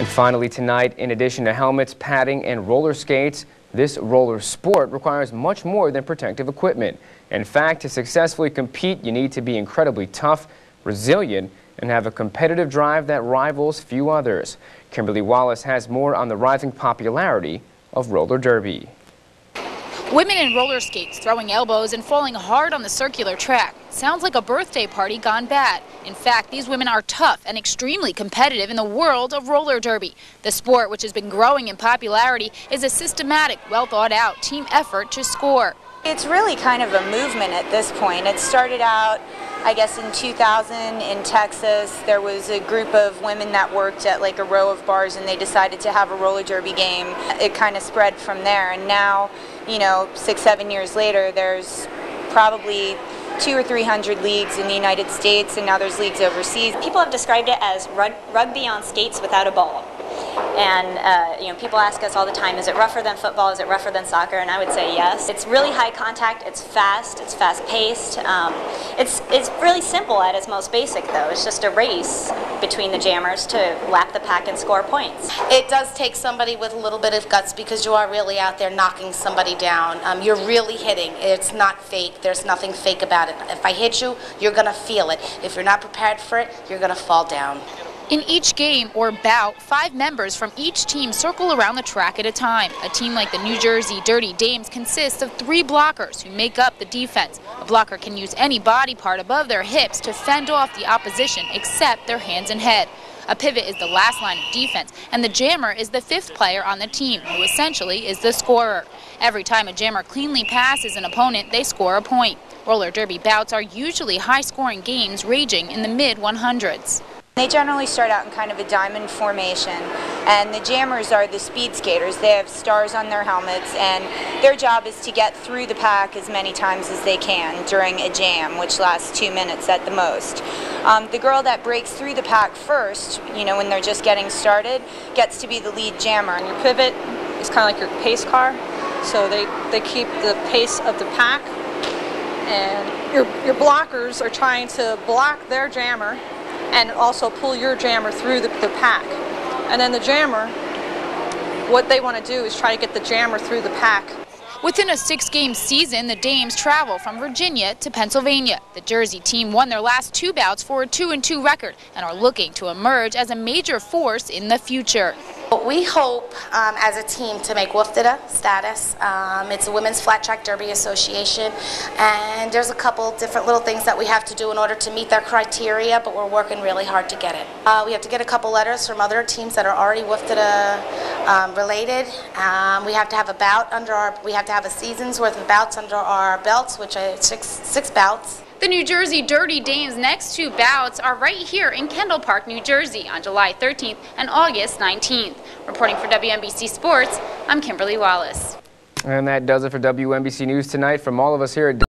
And finally tonight, in addition to helmets, padding, and roller skates, this roller sport requires much more than protective equipment. In fact, to successfully compete, you need to be incredibly tough, resilient, and have a competitive drive that rivals few others. Kimberly Wallace has more on the rising popularity of roller derby. Women in roller skates throwing elbows and falling hard on the circular track. Sounds like a birthday party gone bad. In fact, these women are tough and extremely competitive in the world of roller derby. The sport, which has been growing in popularity, is a systematic, well-thought-out team effort to score. It's really kind of a movement at this point. It started out, I guess, in 2000 in Texas. There was a group of women that worked at like a row of bars, and they decided to have a roller derby game. It kind of spread from there, and now, you know, 6-7 years later, there's probably 200 or 300 leagues in the United States, and now there's leagues overseas. People have described it as rugby on skates without a ball. And you know, people ask us all the time, is it rougher than football, is it rougher than soccer? And I would say yes. It's really high contact, it's fast-paced. It's really simple at its most basic though. It's just a race between the jammers to lap the pack and score points. It does take somebody with a little bit of guts because you are really out there knocking somebody down. You're really hitting. It's not fake. There's nothing fake about it. If I hit you, you're going to feel it. If you're not prepared for it, you're going to fall down. In each game or bout, 5 members from each team circle around the track at a time. A team like the New Jersey Dirty Dames consists of 3 blockers who make up the defense. A blocker can use any body part above their hips to fend off the opposition except their hands and head. A pivot is the last line of defense, and the jammer is the 5th player on the team, who essentially is the scorer. Every time a jammer cleanly passes an opponent, they score a point. Roller derby bouts are usually high-scoring games ranging in the mid-100s. They generally start out in kind of a diamond formation, and the jammers are the speed skaters. They have stars on their helmets, and their job is to get through the pack as many times as they can during a jam, which lasts 2 minutes at the most. The girl that breaks through the pack first, you know, when they're just getting started, gets to be the lead jammer. And your pivot is kind of like your pace car, so they keep the pace of the pack, and your blockers are trying to block their jammer and also pull your jammer through the pack. And then the jammer, what they want to do is try to get the jammer through the pack. Within a 6-game season, the Dames travel from Virginia to Pennsylvania. The Jersey team won their last 2 bouts for a 2-2 record and are looking to emerge as a major force in the future. We hope as a team to make WFDA status. It's a Women's Flat Track Derby Association, and there's a couple different little things that we have to do in order to meet their criteria, but we're working really hard to get it. We have to get a couple letters from other teams that are already WFDA related. We have to have a bout we have to have a season's worth of bouts under our belts, which are six bouts. The New Jersey Dirty Dames' next 2 bouts are right here in Kendall Park, New Jersey on July 13th and August 19th. Reporting for WNBC Sports, I'm Kimberly Wallace. And that does it for WNBC News tonight. From all of us here at